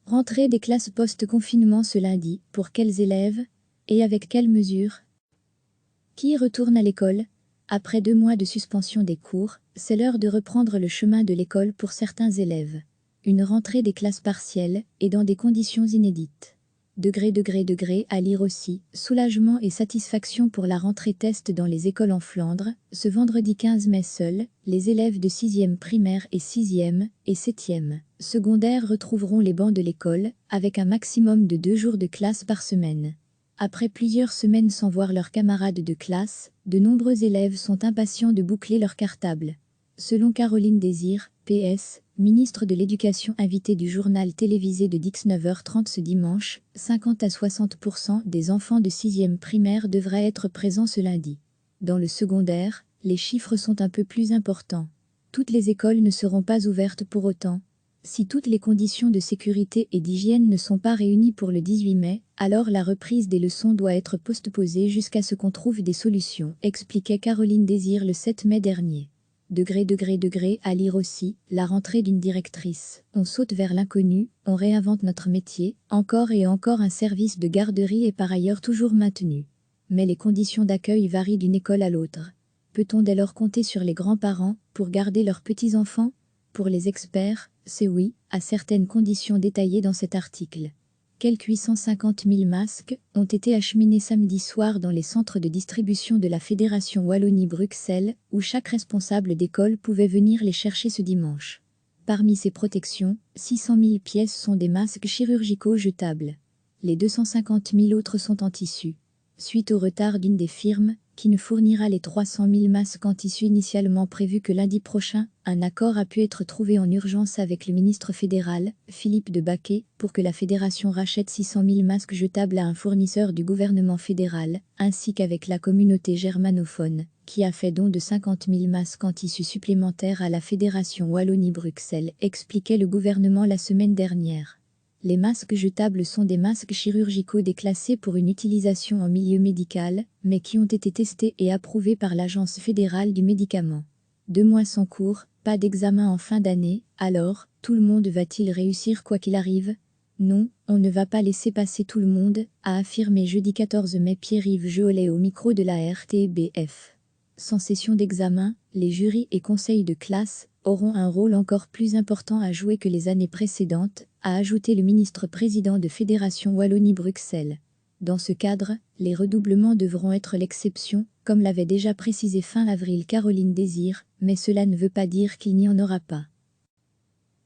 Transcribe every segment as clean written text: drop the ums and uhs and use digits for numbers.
Rentrée des classes post-confinement ce lundi, pour quels élèves? Et avec quelles mesures? Qui retourne à l'école? Après 2 mois de suspension des cours, c'est l'heure de reprendre le chemin de l'école pour certains élèves. Une rentrée des classes partielles, et dans des conditions inédites. Degré à lire aussi, soulagement et satisfaction pour la rentrée test dans les écoles en Flandre, ce vendredi 15 mai seuls, les élèves de 6e primaire et 6e et 7e secondaire retrouveront les bancs de l'école, avec un maximum de 2 jours de classe par semaine. Après plusieurs semaines sans voir leurs camarades de classe, de nombreux élèves sont impatients de boucler leur cartable. Selon Caroline Désir, PS, ministre de l'Éducation invitée du journal télévisé de Dix 9h30 ce dimanche, 50 à 60% des enfants de 6e primaire devraient être présents ce lundi. Dans le secondaire, les chiffres sont un peu plus importants. Toutes les écoles ne seront pas ouvertes pour autant. Si toutes les conditions de sécurité et d'hygiène ne sont pas réunies pour le 18 mai, alors la reprise des leçons doit être postposée jusqu'à ce qu'on trouve des solutions, expliquait Caroline Désir le 7 mai dernier. Degré à lire aussi, la rentrée d'une directrice. On saute vers l'inconnu, on réinvente notre métier, encore et encore un service de garderie est par ailleurs toujours maintenu. Mais les conditions d'accueil varient d'une école à l'autre. Peut-on dès lors compter sur les grands-parents pour garder leurs petits-enfants? Pour les experts, c'est oui, à certaines conditions détaillées dans cet article. Quelques 850 000 masques ont été acheminés samedi soir dans les centres de distribution de la Fédération Wallonie-Bruxelles, où chaque responsable d'école pouvait venir les chercher ce dimanche. Parmi ces protections, 600 000 pièces sont des masques chirurgicaux jetables. Les 250 000 autres sont en tissu. Suite au retard d'une des firmes, qui ne fournira les 300 000 masques en tissu initialement prévus que lundi prochain, un accord a pu être trouvé en urgence avec le ministre fédéral, Philippe de Baquet, pour que la fédération rachète 600 000 masques jetables à un fournisseur du gouvernement fédéral, ainsi qu'avec la communauté germanophone, qui a fait don de 50 000 masques en tissu supplémentaires à la fédération Wallonie-Bruxelles, expliquait le gouvernement la semaine dernière. Les masques jetables sont des masques chirurgicaux déclassés pour une utilisation en milieu médical, mais qui ont été testés et approuvés par l'Agence fédérale du médicament. 2 mois sans cours, pas d'examen en fin d'année, alors, tout le monde va-t-il réussir quoi qu'il arrive? Non, on ne va pas laisser passer tout le monde, a affirmé jeudi 14 mai Pierre-Yves Jeolet au micro de la RTBF. Sans session d'examen, les jurys et conseils de classe auront un rôle encore plus important à jouer que les années précédentes, a ajouté le ministre-président de Fédération Wallonie-Bruxelles. Dans ce cadre, les redoublements devront être l'exception, comme l'avait déjà précisé fin avril Caroline Désir, mais cela ne veut pas dire qu'il n'y en aura pas.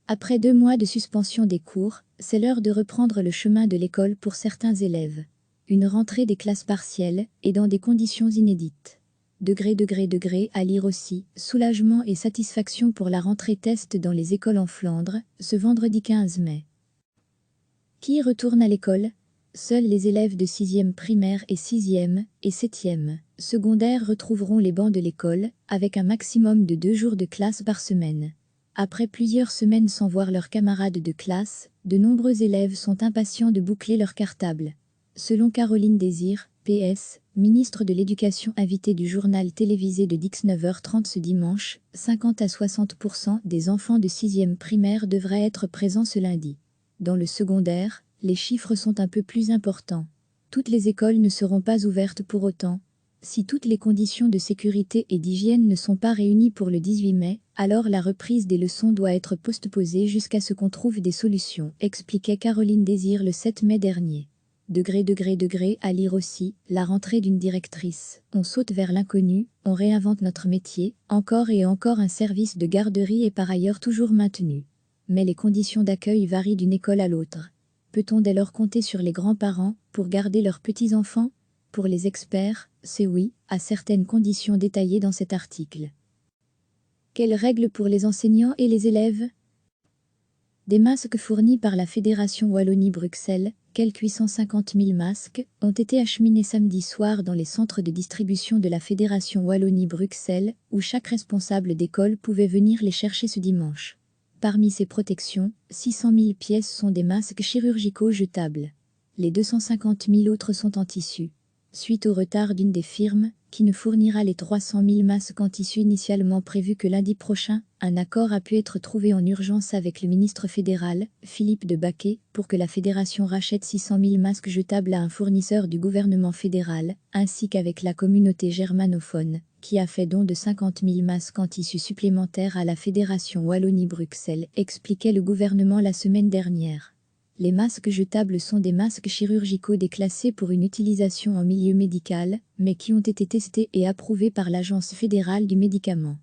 Après 2 mois de suspension des cours, c'est l'heure de reprendre le chemin de l'école pour certains élèves. Une rentrée des classes partielles, et dans des conditions inédites. Degré à lire aussi, soulagement et satisfaction pour la rentrée test dans les écoles en Flandre, ce vendredi 15 mai. Qui retourne à l'école? Seuls les élèves de 6e primaire et 6e et 7e secondaire retrouveront les bancs de l'école, avec un maximum de 2 jours de classe par semaine. Après plusieurs semaines sans voir leurs camarades de classe, de nombreux élèves sont impatients de boucler leur cartable. Selon Caroline Désir, PS, ministre de l'Éducation invitée du journal télévisé de Dix 9h30 ce dimanche, 50 à 60% des enfants de 6e primaire devraient être présents ce lundi. Dans le secondaire, les chiffres sont un peu plus importants. Toutes les écoles ne seront pas ouvertes pour autant. Si toutes les conditions de sécurité et d'hygiène ne sont pas réunies pour le 18 mai, alors la reprise des leçons doit être postposée jusqu'à ce qu'on trouve des solutions, expliquait Caroline Désir le 7 mai dernier. Degré à lire aussi, la rentrée d'une directrice. On saute vers l'inconnu, on réinvente notre métier, encore et encore un service de garderie est par ailleurs toujours maintenu. Mais les conditions d'accueil varient d'une école à l'autre. Peut-on dès lors compter sur les grands-parents pour garder leurs petits-enfants? Pour les experts, c'est oui, à certaines conditions détaillées dans cet article. Quelles règles pour les enseignants et les élèves? Des masques fournis par la Fédération Wallonie-Bruxelles, quelques 850 000 masques, ont été acheminés samedi soir dans les centres de distribution de la Fédération Wallonie-Bruxelles, où chaque responsable d'école pouvait venir les chercher ce dimanche. Parmi ces protections, 600 000 pièces sont des masques chirurgicaux jetables. Les 250 000 autres sont en tissu. Suite au retard d'une des firmes, qui ne fournira les 300 000 masques en tissu initialement prévus que lundi prochain. Un accord a pu être trouvé en urgence avec le ministre fédéral, Philippe de Baquet, pour que la fédération rachète 600 000 masques jetables à un fournisseur du gouvernement fédéral, ainsi qu'avec la communauté germanophone, qui a fait don de 50 000 masques en tissu supplémentaires à la fédération Wallonie-Bruxelles, expliquait le gouvernement la semaine dernière. Les masques jetables sont des masques chirurgicaux déclassés pour une utilisation en milieu médical, mais qui ont été testés et approuvés par l'Agence fédérale du médicament.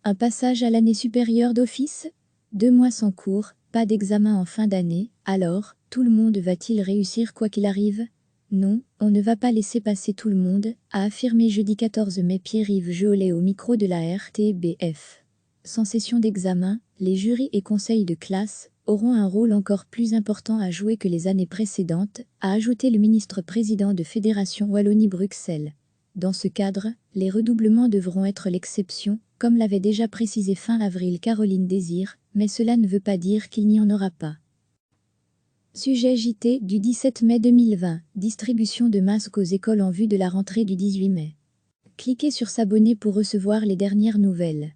Un passage à l'année supérieure d'office ? 2 mois sans cours, pas d'examen en fin d'année, alors, tout le monde va-t-il réussir quoi qu'il arrive ? Non, on ne va pas laisser passer tout le monde, a affirmé jeudi 14 mai Pierre-Yves Geolet au micro de la RTBF. Sans session d'examen, les jurys et conseils de classe auront un rôle encore plus important à jouer que les années précédentes, a ajouté le ministre-président de Fédération Wallonie-Bruxelles. Dans ce cadre, les redoublements devront être l'exception, comme l'avait déjà précisé fin avril Caroline Désir, mais cela ne veut pas dire qu'il n'y en aura pas. Sujet JT du 17 mai 2020, distribution de masques aux écoles en vue de la rentrée du 18 mai. Cliquez sur s'abonner pour recevoir les dernières nouvelles.